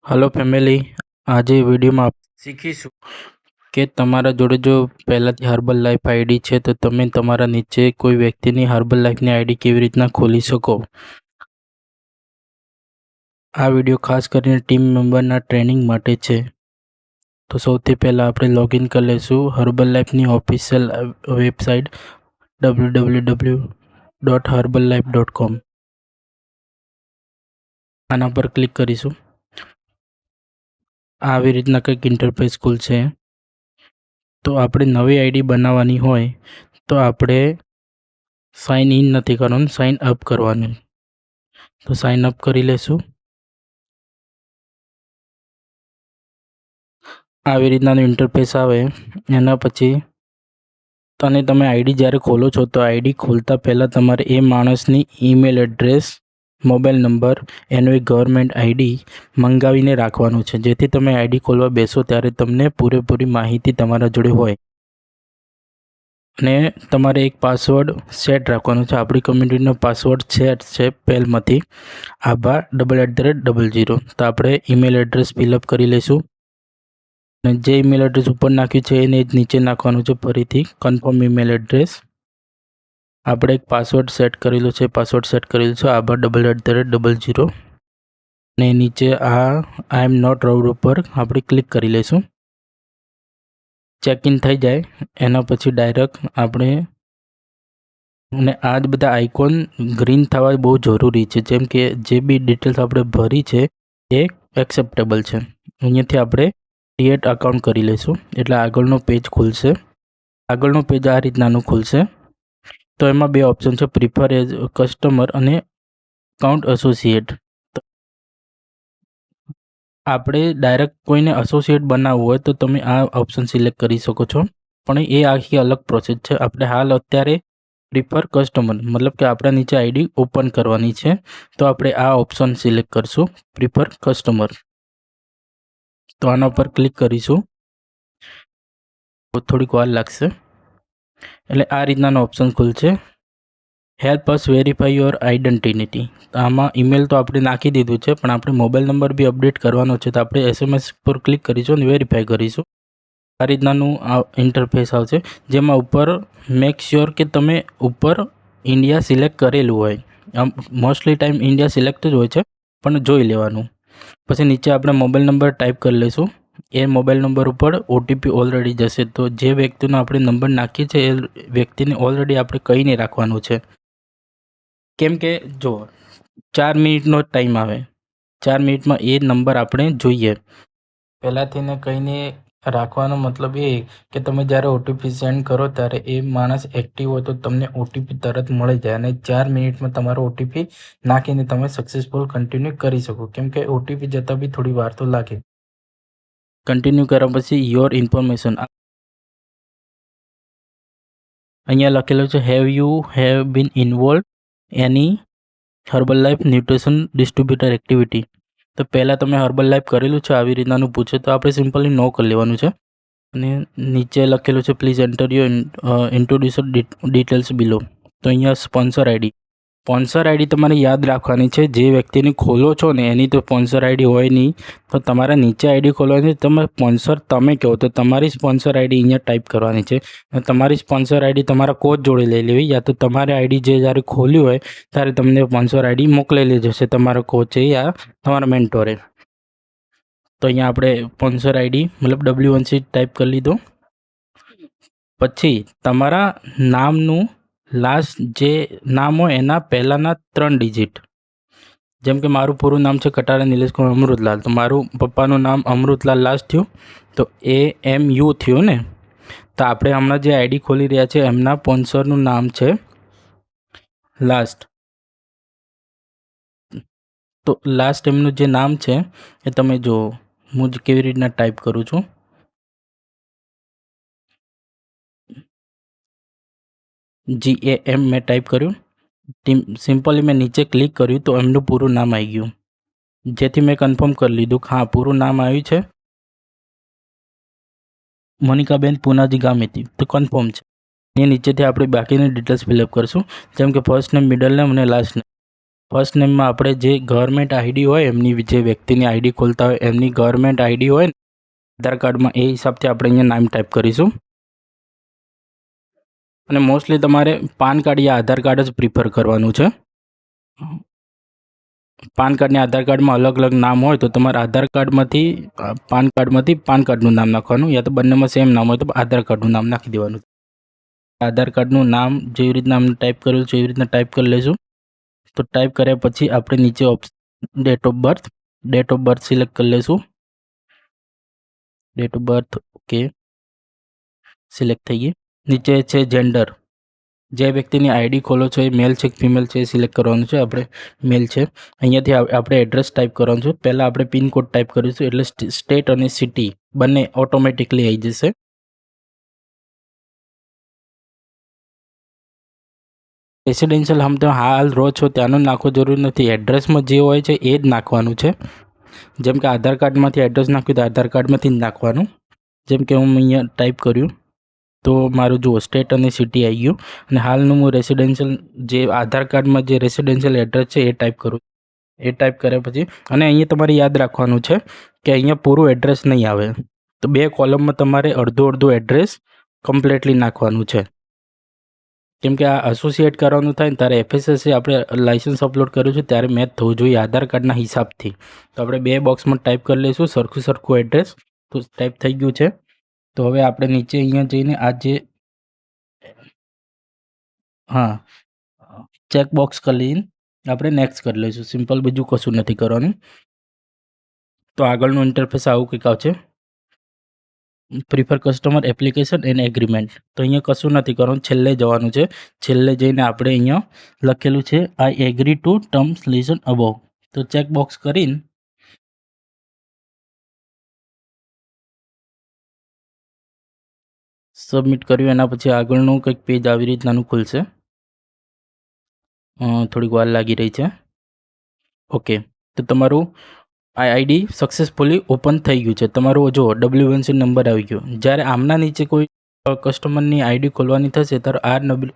Hello family. आज video में आप सीखीशू के तमारा जोड़े जो पहला हर्बल लाइफ आईडी है तो तमे तमारा नीचे कोई व्यक्ति हर्बल लाइफ की आईडी केवी रीतना खोली सको। आ वीडियो खास कर टीम मेम्बर ट्रेनिंग माटे छे। तो सौथी पहला आपणे लॉगिन कर लेशू हर्बल लाइफ की ऑफिशियल वेबसाइट www.herballife.com। आना पर क्लिक करीशू। આવી રીતના કંઈક ઇન્ટરફેસ ખુલશે। तो આપણે નવી આઈડી બનાવવાની હોય તો આપણે સાઇન ઇન નથી કરવાનું, સાઇન અપ કરવાનું। તો સાઇન અપ કરી લેશું। આવી રીતનાનું ઇન્ટરફેસ આવે એના પછી તમે આઈડી જ્યારે ખોલો છો તો આઈડી ખોલતા પહેલાં તમારે એ માણસની ઈમેલ એડ્રેસ, મોબાઈલ નંબર, એનો એક ગવર્મેન્ટ આઈડી મંગાવીને રાખવાનું છે, જેથી તમે આઈડી ખોલવા બેસો ત્યારે તમને પૂરેપૂરી માહિતી તમારા જોડે હોય। અને તમારે એક પાસવર્ડ સેટ રાખવાનો છે। આપણી કમ્યુનિટીનો પાસવર્ડ સેટ છે પહેલમાંથી આભા @00। તો આપણે ઈમેલ એડ્રેસ ફિલઅપ કરી લઈશું અને જે ઈમેલ એડ્રેસ ઉપર નાખ્યું છે એને જ નીચે નાખવાનું છે ફરીથી કન્ફર્મ ઈમેલ એડ્રેસ। આપણે એક પાસવર્ડ સેટ કરેલો છે, પાસવર્ડ સેટ કરેલો છે આભા @00 ને નીચે આ આઈ એમ નોટ રાઉડ ઉપર આપણે ક્લિક કરી લઈશું। ચેક ઇન થઈ જાય એના પછી ડાયરેક્ટ આપણે અને આ જ બધા આઇકોન ગ્રીન થવા બહુ જરૂરી છે, જેમ કે જે બી ડિટેલ્સ આપણે ભરી છે એ એક્સેપ્ટેબલ છે। અહીંયાથી આપણે ક્રિએટ અકાઉન્ટ કરી લઈશું એટલે આગળનો પેજ ખુલશે। આગળનો પેજ આ રીતનાનું ખુલશે। તો એમાં બે ઓપ્શન છે, પ્રિફર એઝ કસ્ટમર અને અકાઉન્ટ એસોસિએટ। આપણે ડાયરેક્ટ કોઈને એસોસિએટ બનાવવું હોય તો તમે આ ઓપ્શન સિલેક્ટ કરી શકો છો, પણ એ આખી અલગ પ્રોસેસ છે। આપણે હાલ અત્યારે પ્રિફર કસ્ટમર મતલબ કે આપણા નીચે આઈડી ઓપન કરવાની છે, તો આપણે આ ઓપ્શન સિલેક્ટ કરશું પ્રિફર કસ્ટમર। તો આના પર ક્લિક કરીશું। થોડીક વાર લાગશે એટલે આ રીતનાનો ઓપ્શન ખુલશે, help us verify your identity. તો આમાં ઈમેલ તો આપણે નાખી દીધું છે, પણ આપણે મોબાઈલ નંબર બી અપડેટ કરવાનો છે, તો આપણે SMS પર ક્લિક કરીશું અને વેરીફાઈ કરીશું। આ રીતનાનું આ ઇન્ટરફેસ આવશે, જેમાં ઉપર મેક શ્યોર કે તમે ઉપર ઇન્ડિયા સિલેક્ટ કરેલું હોય। આમ મોસ્ટલી ટાઈમ ઇન્ડિયા સિલેક્ટ જ હોય છે, પણ જોઈ લેવાનું। પછી નીચે આપણે મોબાઈલ નંબર ટાઈપ કરી લઈશું। એ મોબાઈલ નંબર ઉપર ઓટીપી ઓલરેડી જશે, તો જે વ્યક્તિનો આપણે નંબર નાખીએ છીએ એ વ્યક્તિને ઓલરેડી આપણે કહીને રાખવાનું છે, કેમ કે જો 4 મિનિટનો ટાઈમ આવે, 4 મિનિટમાં એ નંબર આપણે જોઈએ। પહેલાંથી ને કહીને રાખવાનો મતલબ એ કે તમે જ્યારે ઓટીપી સેન્ડ કરો ત્યારે એ માણસ એક્ટિવ હોય તો તમને ઓટીપી તરત મળી જાય અને 4 મિનિટમાં તમારો ઓટીપી નાખીને તમે સક્સેસફુલ કન્ટિન્યુ કરી શકો, કેમ કે ઓટીપી જતાં બી થોડી વાર તો લાગે। કન્ટિન્યુ કર્યા પછી યોર ઇન્ફોર્મેશન અહીંયા લખેલું છે, have been involve any herbal life nutrition distributor activity. તો પહેલાં તમે હર્બલ લાઈફ કરેલું છે આવી રીતનાનું પૂછે તો આપણે સિમ્પલી નો કરી લેવાનું છે। અને નીચે લખેલું છે, પ્લીઝ એન્ટર યોર ઇન્ટ્રોડ્યુસર ડિટેલ્સ બિલો। તો અહીંયા સ્પોન્સર આઈડી તમારે યાદ રાખવાની છે। જે વ્યક્તિને ખોલો છો ને એની તો સ્પોન્સર આઈડી હોય નહીં, તો તમારે નીચે આઈડી ખોલવાની છે, તમે સ્પોન્સર તમે કહો તો તમારી સ્પોન્સર આઈડી અહીંયા ટાઈપ કરવાની છે। અને તમારી સ્પોન્સર આઈડી તમારા કોચ જોડે લઈ લેવી, યા તો તમારી આઈડી જે જ્યારે ખોલ્યું હોય ત્યારે તમને સ્પોન્સર આઈડી મોકલેલી જશે તમારા કોચે યા તમારા મેન્ટોરે। તો અહીંયા આપણે સ્પોન્સર આઈડી મતલબ W1C ટાઈપ કરી લીધો। પછી તમારા નામનું લાસ્ટ જે નામ હોય એના પહેલાંના 3 ડિજિટ, જેમ કે મારું પૂરું નામ છે કટારા નિલેશ કુમાર અમૃતલાલ, તો મારું પપ્પાનું નામ અમૃતલાલ લાસ્ટ થયું તો AMU થયું ને। તો આપણે હમણાં જે આઈડી ખોલી રહ્યા છે એમના સ્પોન્સરનું નામ છે લાસ્ટ। તો લાસ્ટ એમનું જે નામ છે એ તમે જુઓ, હું કેવી રીતના ટાઈપ કરું છું। GAM મેં ટાઈપ કર્યું, સિમ્પલી મેં નીચે ક્લિક કર્યું તો એમનું પૂરું નામ આવી ગયું, જેથી મેં કન્ફર્મ કરી લીધું કે હા પૂરું નામ આવ્યું છે મોનિકાબેન પૂનાજી ગામેતી, તો કન્ફર્મ છે। એ નીચેથી આપણે બાકીની ડિટેલ્સ ફિલઅપ કરશું, જેમ કે ફર્સ્ટ નેમ, મિડલ નેમ અને લાસ્ટ નેમ। ફર્સ્ટ નેમમાં આપણે જે ગવર્મેન્ટ આઈડી હોય એમની જે વ્યક્તિની આઈડી ખોલતા હોય એમની ગવર્મેન્ટ આઈડી હોય ને આધાર કાર્ડમાં એ હિસાબથી આપણે અહીંયા નામ ટાઈપ કરીશું. અને મોસ્ટલી તમારે પાન કાર્ડ યા આધાર કાર્ડ જ પ્રિફર કરવાનું છે. પાન કાર્ડ ને આધાર કાર્ડમાં અલગ અલગ નામ હોય તો તમારે આધાર કાર્ડમાંથી પાન કાર્ડનું નામ નાખવાનું, યા તો બંનેમાં સેમ નામ હોય તો આધાર કાર્ડનું નામ નાખી દેવાનું. આધાર કાર્ડનું નામ જેવી રીતના અમને ટાઈપ કરેલું છે એવી રીતના ટાઈપ કરી લઈશું. તો ટાઈપ કર્યા પછી આપણે નીચે ડેટ ઓફ બર્થ સિલેક્ટ કરી લઈશું. Date of birth okay select થઈ ગઈ. નીચે છે જેન્ડર, જે વ્યક્તિની આઈડી ખોલો છો એ મેલ છે કે ફિમેલ છે એ સિલેક્ટ કરવાનું છે. આપણે મેલ છે. અહીંયાથી આપણે એડ્રેસ ટાઈપ કરવાનું છે. પહેલાં આપણે પિનકોડ ટાઈપ કરીશું એટલે સ્ટેટ અને સિટી બંને ઓટોમેટિકલી આવી જશે. રેસિડેન્શિયલ હમ તો હાલ રહો છો ત્યાંનું નાખવું જરૂરી નથી, એડ્રેસમાં જે હોય છે એ જ નાખવાનું છે. જેમ કે આધાર કાર્ડમાંથી એડ્રેસ નાખ્યું તો આધાર કાર્ડમાંથી જ નાખવાનું. જેમ કે હું અહીંયા ટાઈપ કર્યું તો મારું જુઓ સ્ટેટ અને સિટી આવી ગયું. અને હાલનું હું રેસિડેન્શિયલ જે આધાર કાર્ડમાં જે રેસિડેન્શિયલ એડ્રેસ છે એ ટાઈપ કરું. એ ટાઈપ કર્યા પછી અને અહીંયા તમારે યાદ રાખવાનું છે કે અહીંયા પૂરું એડ્રેસ નહીં આવે, તો 2 કોલમમાં તમારે અડધું એડ્રેસ કમ્પ્લીટલી નાખવાનું છે. કેમ કે આ એસોસિએટ કરવાનું થાય ને ત્યારે FSSA આપણે લાઇસન્સ અપલોડ કર્યું છે ત્યારે મેચ થવું જોઈએ આધાર કાર્ડના હિસાબથી. તો આપણે 2 બોક્સમાં ટાઈપ કરી લઈશું સરખું એડ્રેસ. તો ટાઈપ થઈ ગયું છે. તો હવે આપણે નીચે અહીંયા જઈને આ જે ચેક બોક્સ કરીને આપણે નેક્સ્ટ કરી લઈશું. સિમ્પલ, બીજું કશું નથી કરવાનું. તો આગળનું ઇન્ટરફેસ આવું કંઈક આવશે. Prefer customer application and agreement. તો અહીંયા કશું નથી કરવાનું, છેલ્લે જવાનું છે. છેલ્લે જઈને આપણે અહીંયા લખેલું છે I agree two terms legion above. તો ચેક બોક્સ કરીને સબમિટ કર્યું. એના પછી આગળનું કંઈક પેજ આવી રીતનાનું ખુલશે. થોડીક વાર લાગી રહી છે. ઓકે, તો તમારું આઈડી સક્સેસફુલી ઓપન થઈ ગયું છે. તમારું જો WNC નંબર આવી ગયો. જ્યારે આમના નીચે કોઈ કસ્ટમરની આઈડી ખોલવાની થશે ત્યારે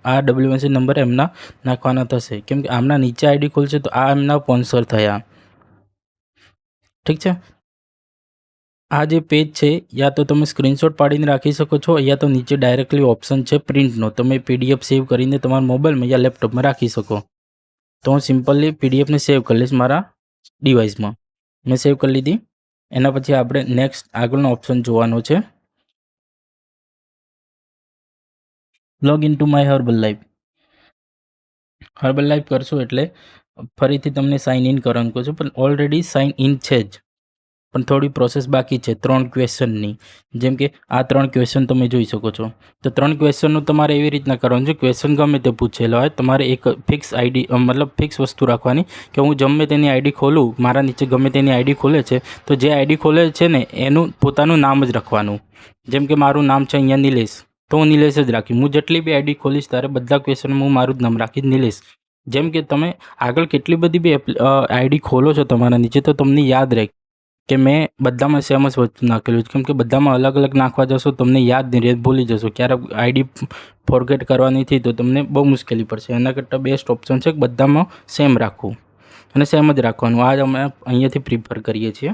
આ WNC નંબર એમના નાખવાના થશે. કેમ કે આમના નીચે આઈડી ખોલશે તો આ એમના સ્પોન્સર થયા. ઠીક છે. આ જે પેજ છે યા તો તમે સ્ક્રીનશોટ પાડીને રાખી શકો છો, યા તો નીચે ડાયરેક્ટલી ઓપ્શન છે પ્રિન્ટનો, તમે PDF સેવ કરીને તમારા મોબાઈલમાં યા લેપટોપમાં રાખી શકો. તો હું સિમ્પલી PDFને સેવ કરી લઈશ મારા ડિવાઇસમાં. મેં સેવ કરી લીધી. એના પછી આપણે નેક્સ્ટ આગળનો ઓપ્શન જોવાનો છે, log in to my herbal life. Herbal life કરશો એટલે ફરીથી તમને સાઇન ઇન કરવાનું કહું છું, પણ ઓલરેડી સાઇન ઇન છે જ, પણ થોડી પ્રોસેસ બાકી છે 3 ક્વેશ્ચનની. જેમ કે આ 3 ક્વેશ્ચન તમે જોઈ શકો છો. તો 3 ક્વેશ્ચનનું તમારે એવી રીતના કરવાનું છે, ક્વેશ્ચન ગમે તે પૂછેલો હોય તમારે એક ફિક્સ આઈડી મતલબ ફિક્સ વસ્તુ રાખવાની કે હું ગમે તેની આઈડી ખોલું, મારા નીચે ગમે તેની આઈડી ખોલે છે તો જે આઈડી ખોલે છે ને એનું પોતાનું નામ જ રાખવાનું. જેમ કે મારું નામ છે અહીંયા નિલેશ, તો હું નિલેશ જ રાખીશ. હું જેટલી બી આઈડી ખોલીશ ત્યારે બધા ક્વેશ્ચનમાં હું મારું જ નામ રાખીશ નિલેશ. જેમ કે તમે આગળ કેટલી બધી બી આઈડી ખોલો છો તમારા નીચે તો તમને યાદ રહે કે મેં બધામાં સેમ જ વસ્તુ નાખેલું છે. કેમ કે બધામાં અલગ અલગ નાખવા જશો તમને યાદ નહીં રહે, ભૂલી જશો. ક્યારેક આઈડી ફોરગેટ કરવાની થઈ તો તમને બહુ મુશ્કેલી પડશે. એના કરતાં બેસ્ટ ઓપ્શન છે કે બધામાં સેમ રાખવું અને સેમ જ રાખવાનું. આ જ અમે અહીંયાથી પ્રિફર કરીએ છીએ.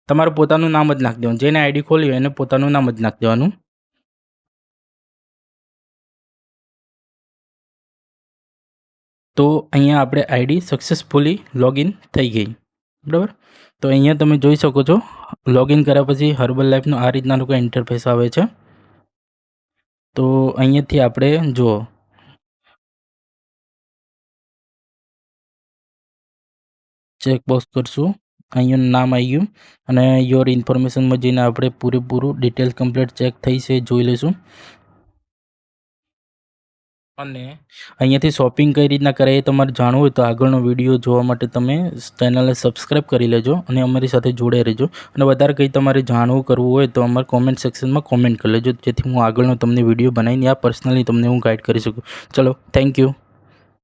તમારું પોતાનું નામ જ નાખી દેવાનું, જેને આઈડી ખોલી હોય એને પોતાનું નામ જ નાખી દેવાનું. તો અહીંયા આપણે આઈડી સક્સેસફુલી લોગિન થઈ ગઈ, બરાબર. તો અહીંયા તમે જોઈ શકો છો લોગિન કર્યા પછી હર્બલ લાઈફનું આ રીતના કોઈ ઇન્ટરફેસ આવે છે. તો અહીંયાથી આપણે જુઓ ચેકબોક્સ કરશું, અહીંયાનું નામ આવી ગયું અને યોર ઇન્ફોર્મેશનમાં જઈને આપણે પૂરેપૂરું ડિટેલ્સ કમ્પ્લીટ ચેક થઈ છે જોઈ લઈશું. અને અહીંયાથી શોપિંગ કઈ રીતના કરે એ તમારે જાણવું હોય તો આગળનો વિડીયો જોવા માટે તમે ચેનલને સબસ્ક્રાઈબ કરી લેજો અને અમારી સાથે જોડે રહેજો. અને વધારે કંઈ તમારે જાણવું કરવું હોય તો અમારા કોમેન્ટ સેક્શનમાં કોમેન્ટ કરી લેજો, જેથી હું આગળનો તમને વિડીયો બનાવીને આ પર્સનલી તમને હું ગાઈડ કરી શકું. ચલો, થેન્ક યુ.